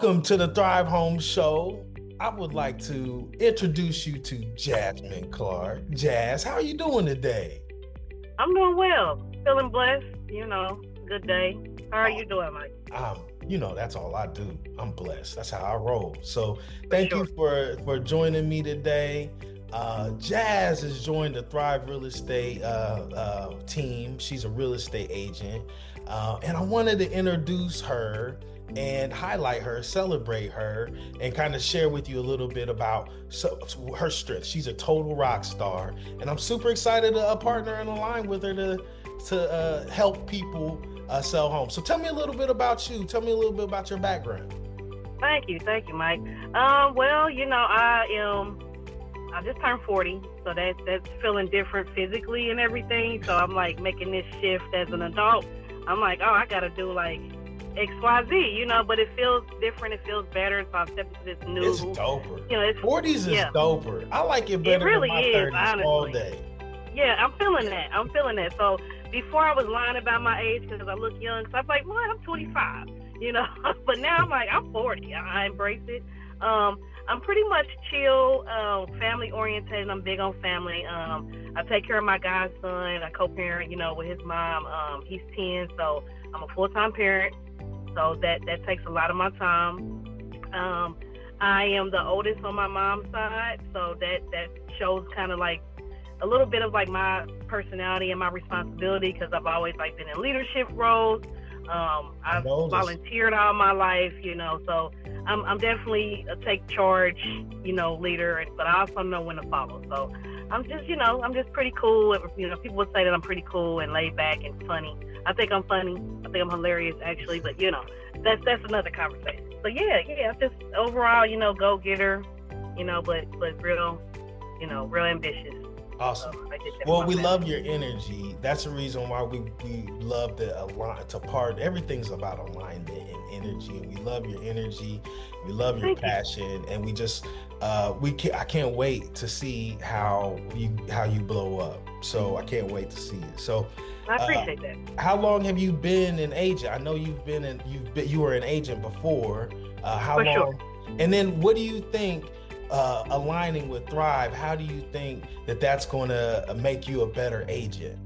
Welcome to the Thrive Home Show. I would like to introduce you to Jasmine Clark. Jazz, how are you doing today? I'm doing well. Feeling blessed. Good day. How are you doing, Mike? That's all I do. I'm blessed. That's how I roll. So For thank you sure. for joining me today. Jazz has joined the Thrive Real Estate team. She's a real estate agent. And I wanted to introduce her and highlight her, celebrate her, and kind of share with you a little bit about her strengths. She's a total rock star, and I'm super excited to partner and align with her to help people sell homes. So tell me a little bit about you. Tell me a little bit about your background. Thank you, Mike. I just turned 40, so that's feeling different physically and everything. So I'm like making this shift as an adult. I'm like, oh, I gotta do like XYZ, but it feels different. It feels better. So I stepped into this new. It's doper. It's 40s is doper. I like it better really than my is, 30s honestly. all day. Yeah, I'm feeling that. So before I was lying about my age because I look young. So I'm like, well, I'm 25, but now I'm like, I'm 40. I embrace it. I'm pretty much chill, family oriented. I'm big on family. I take care of my godson. I co-parent, with his mom. He's 10, so I'm a full-time parent. So that takes a lot of my time. I am the oldest on my mom's side, so that shows kind of like a little bit of like my personality and my responsibility because I've always like been in leadership roles. I've volunteered all my life, so I'm definitely a take charge, leader, but I also know when to follow. So I'm just pretty cool. People would say that I'm pretty cool and laid back and funny. I think I'm funny. I think I'm hilarious actually, but that's another conversation. So yeah, just overall, go getter, but real, real ambitious. Awesome. So well, we love your energy. That's the reason why we love to align, to part. Everything's about alignment and energy. And we love your energy. We love your passion. And we just, I can't wait to see how you blow up. So I can't wait to see it. So I appreciate that. How long have you been an agent? I know you were an agent before. How long? Sure. And then what do you think? Aligning with Thrive, how do you think that's going to make you a better agent?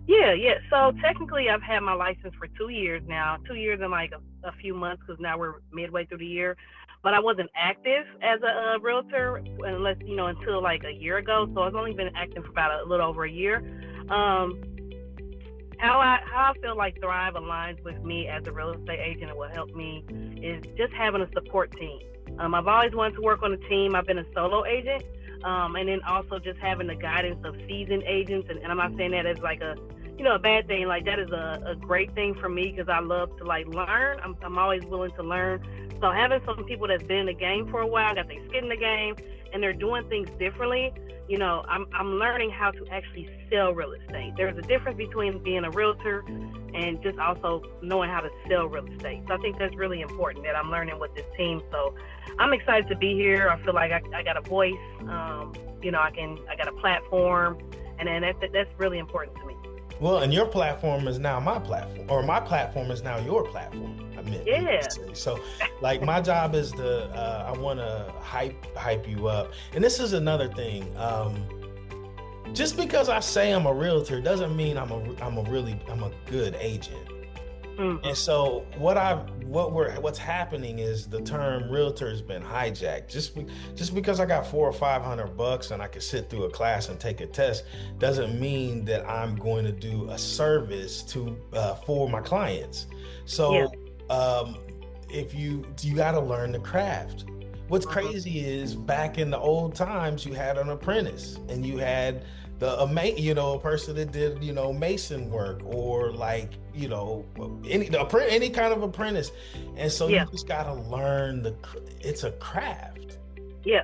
Yeah. So technically, I've had my license for 2 years now. 2 years and like a few months because now we're midway through the year. But I wasn't active as a realtor until like a year ago. So I've only been active for about a little over a year. How I feel like Thrive aligns with me as a real estate agent and will help me is just having a support team. I've always wanted to work on a team. I've been a solo agent, and then also just having the guidance of seasoned agents. And I'm not saying that as like a bad thing. Like that is a great thing for me because I love to like learn. I'm always willing to learn. So having some people that's been in the game for a while, got their skin in the game, and they're doing things differently. I'm learning how to actually sell real estate. There's a difference between being a realtor and just also knowing how to sell real estate. So I think that's really important that I'm learning with this team. So I'm excited to be here. I feel like I got a voice. I got a platform, and then that's really important to me. Well, and your platform is now my platform, or my platform is now your platform. Yeah. So, like, my job is I want to hype you up, and this is another thing. Just because I say I'm a realtor doesn't mean I'm a good agent. Mm-hmm. And so what's happening is the term realtor has been hijacked. Just because I got $400 or $500 and I can sit through a class and take a test doesn't mean that I'm going to do a service for my clients. So if you got to learn the craft. What's crazy is back in the old times, you had an apprentice and you had a person that did, mason work or like, any kind of apprentice. And so you just got to learn it's a craft. Yeah.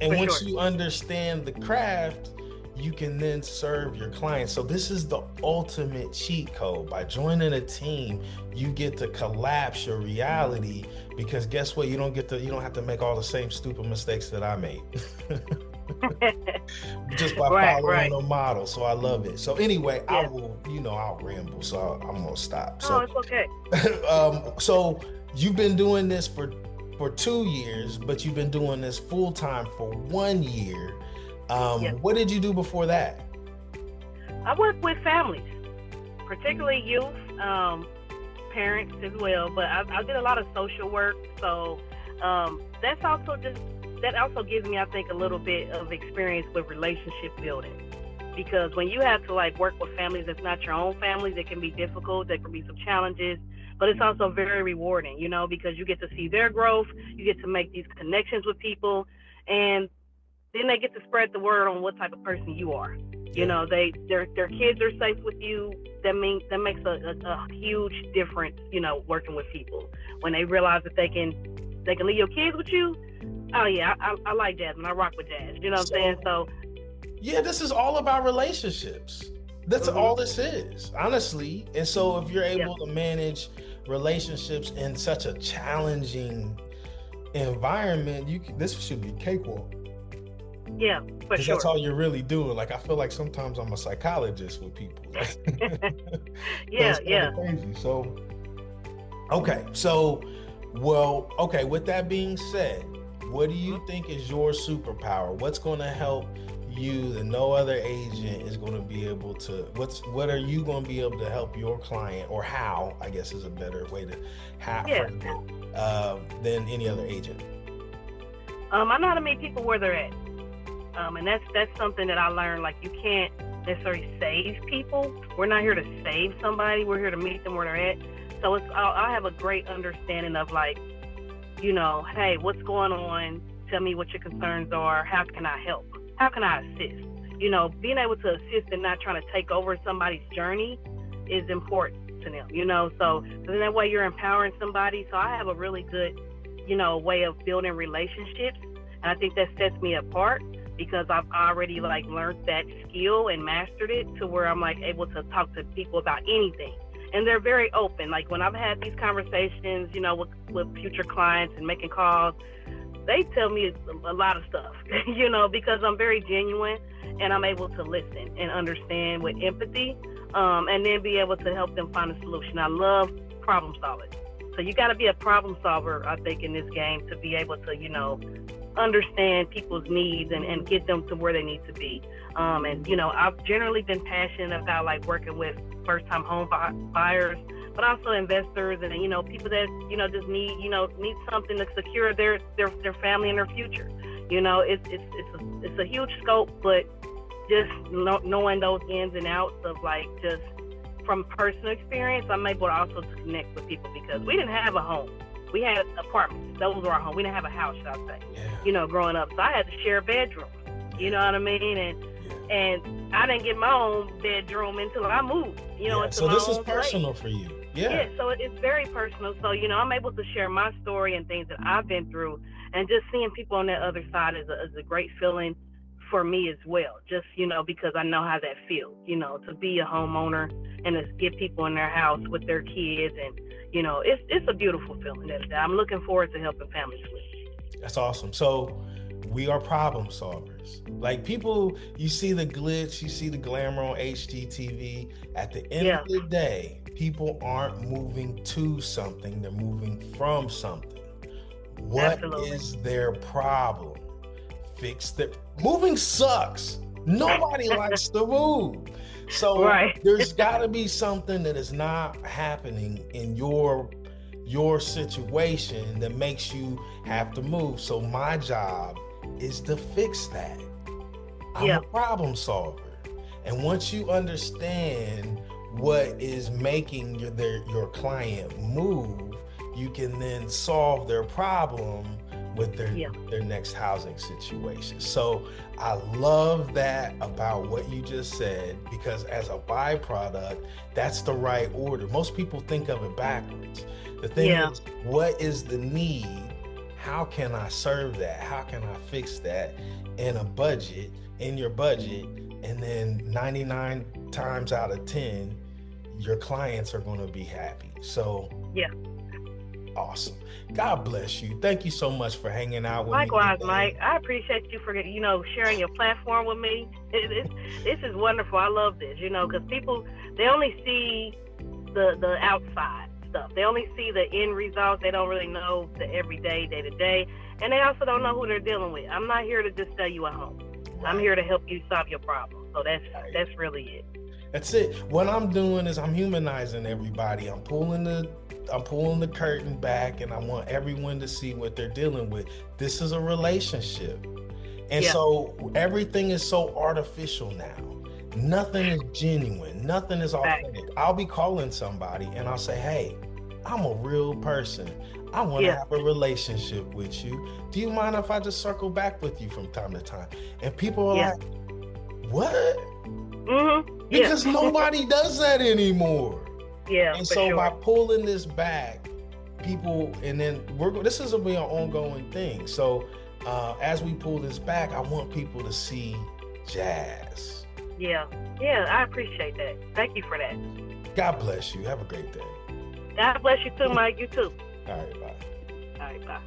And once you understand the craft, you can then serve your clients. So this is the ultimate cheat code. By joining a team, you get to collapse your reality because guess what? You don't have to make all the same stupid mistakes that I made. Just by following a model. So I love it. So anyway, I'll ramble. So I'm going to stop. So, it's okay. So you've been doing this for for 2 years, but you've been doing this full time for 1 year. Yes. What did you do before that? I work with families, particularly youth, parents as well. But I did a lot of social work, so that's also just that also gives me, I think, a little bit of experience with relationship building. Because when you have to like work with families that's not your own families, it can be difficult. There can be some challenges, but it's also very rewarding, because you get to see their growth, you get to make these connections with people, and then they get to spread the word on what type of person you are. Yeah. Their kids are safe with you. That makes a huge difference. Working with people when they realize that they can leave your kids with you. Oh yeah, I like Jasmine. I rock with Jazz. You know what I'm saying? So yeah, this is all about relationships. That's all mm-hmm. this is, honestly. And so if you're able to manage relationships in such a challenging environment, this should be cakewalk. Yeah, for Because sure. that's all you're really doing. Like, I feel like sometimes I'm a psychologist with people. Yeah, yeah. Crazy. So, okay. With that being said, what do you think is your superpower? What's going to help you that no other agent is going to be able to? What are you going to be able to help your client, or how? I guess is a better way to frame it than any other agent. I know how to meet people where they're at. And that's something that I learned. Like, you can't necessarily save people. We're not here to save somebody. We're here to meet them where they're at. So I have a great understanding of, like, hey, what's going on? Tell me what your concerns are. How can I help? How can I assist? Being able to assist and not trying to take over somebody's journey is important to them. So in that way you're empowering somebody. So I have a really good, way of building relationships, and I think that sets me apart, because I've already like learned that skill and mastered it to where I'm like able to talk to people about anything. And they're very open. Like, when I've had these conversations, with future clients and making calls, they tell me a lot of stuff, because I'm very genuine and I'm able to listen and understand with empathy, and then be able to help them find a solution. I love problem solving. So you got to be a problem solver, I think, in this game to be able to, understand people's needs and get them to where they need to be. I've generally been passionate about like working with first-time home buyers, but also investors and people that just need something to secure their family and their future. It's a huge scope, but just knowing those ins and outs of like just from personal experience, I'm able to also connect with people, because we didn't have a home. We had apartments. Those were our home. We didn't have a house, should I say? Yeah. Growing up, so I had to share a bedroom. You know what I mean? And I didn't get my own bedroom until I moved. So this is personal for you. Yeah. So it's very personal. So I'm able to share my story and things that I've been through, and just seeing people on that other side is a great feeling for me as well. Just because I know how that feels. To be a homeowner and to get people in their house with their kids, and it's a beautiful feeling that I'm looking forward to helping families with. That's awesome. So we are problem solvers. Like, people, you see the glitch, you see the glamour on HGTV. At the end of the day, people aren't moving to something, they're moving from something. What is their problem? Fix that. Moving sucks. Nobody likes to move. So there's got to be something that is not happening in your situation that makes you have to move. So my job is to fix that. I'm a problem solver. And once you understand what is making your client move, you can then solve their problem with their next housing situation. So I love that about what you just said, because as a byproduct, that's the right order. Most people think of it backwards. The thing is, what is the need? How can I serve that? How can I fix that in your budget? And then 99 times out of 10, your clients are going to be happy. So awesome. God bless you. Thank you so much for hanging out with me. Likewise, Mike. I appreciate you for sharing your platform with me. This is wonderful. I love this, because people, they only see the outside. stuff. They only see the end result. They don't really know the everyday, day to day, and they also don't know who they're dealing with. I'm not here to just sell you a home. Right. I'm here to help you solve your problem. So that's really it. That's it. What I'm doing is I'm humanizing everybody. I'm pulling the curtain back, and I want everyone to see what they're dealing with. This is a relationship. And so everything is so artificial now. Nothing is genuine. Nothing is authentic. I'll be calling somebody and I'll say, hey, I'm a real person. I want to have a relationship with you. Do you mind if I just circle back with you from time to time? And people are like, what? Mm-hmm. Because nobody does that anymore. Yeah. And so by pulling this back, people, and then this is going to be an ongoing thing. So as we pull this back, I want people to see Jazz. Yeah, I appreciate that. Thank you for that. God bless you. Have a great day. God bless you too, Mike. You too. All right, bye. All right, bye.